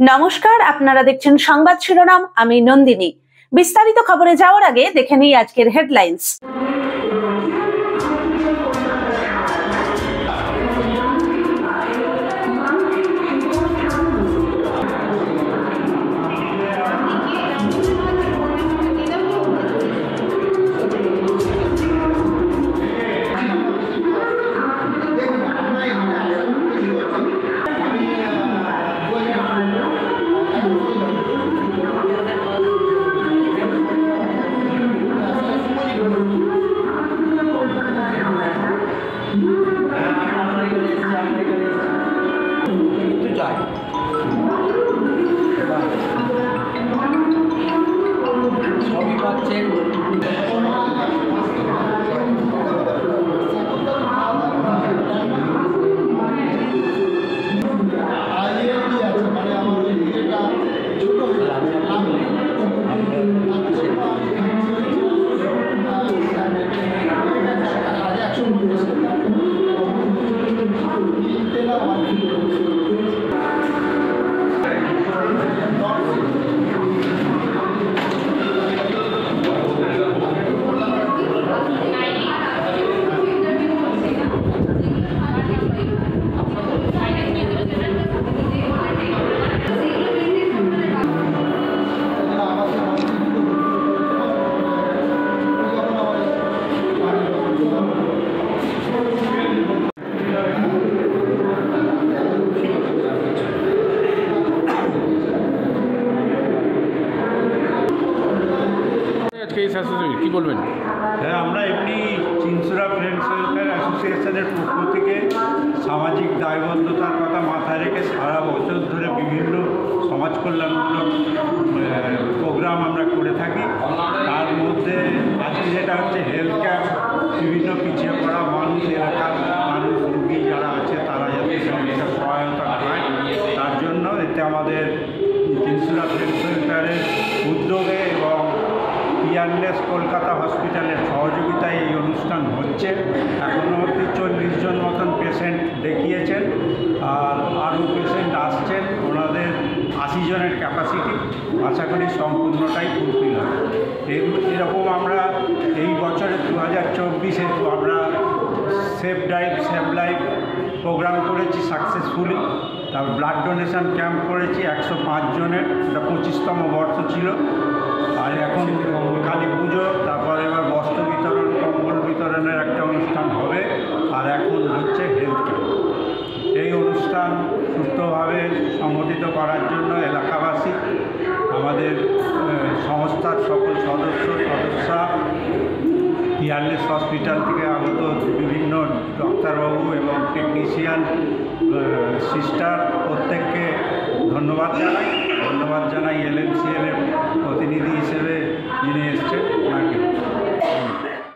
নমস্কার, আপনারা দেখছেন সংবাদ শিরোনাম। আমি নন্দিনী। বিস্তারিত খবরে যাওয়ার আগে দেখে নিই আজকের হেডলাইন্স। কি বলবেন? হ্যাঁ, আমরা এমনি চিনসুরা ফ্রেন্ডস ওয়েলফেয়ার অ্যাসোসিয়েশনের পক্ষ থেকে সামাজিক দায়বদ্ধতার কথা মাথায় রেখে সারা বছর ধরে বিভিন্ন সমাজ কল্যাণমূলক প্রোগ্রাম আমরা করে থাকি। তার মধ্যে আজকে যেটা হচ্ছে হেলথ ক্যাম্প, বিভিন্ন পিছিয়ে পড়া মানুষ, এলাকার মানুষ, রুগী যারা আছে তারা যাতে সেটা সহায়তা পায় তার জন্য এতে আমাদের চিনসুরা ফ্রেন্ডস ওয়েলফেয়ারের উদ্যোগে এবং পিয়ারলেস কলকাতা হসপিটালের সহযোগিতায় এই অনুষ্ঠান হচ্ছে। এখনও অবধি 40 জন মতন পেশেন্ট দেখিয়েছেন, আর আরও পেশেন্ট আসছেন। ওনাদের 80 জনের ক্যাপাসিটি, আশা করি সম্পূর্ণটাই ফুলফিল হবে। এরকম আমরা এই বছরে 2024-এ আমরা save drive save life programme করেছি সাকসেসফুলি। তারপর ব্লাড ডোনেশন ক্যাম্প করেছি 105 জনের, এটা 25তম বর্ষ ছিল। আর এখন কালী পুজো, তারপর এবার বস্ত্র বিতরণ, কম্বল বিতরণের একটা অনুষ্ঠান হবে। আর এখন হচ্ছে হেলথ ক্যাম্প। এই অনুষ্ঠান সুস্থভাবে সংগঠিত করার জন্য এলাকাবাসী, আমাদের সংস্থার সকল সদস্যা, পিয়ারলেস হসপিটাল থেকে আগত বিভিন্ন ডাক্তারবাবু এবং টেকনিশিয়ান, সিস্টার, প্রত্যেককে ধন্যবাদ জানাই। LMCL-এর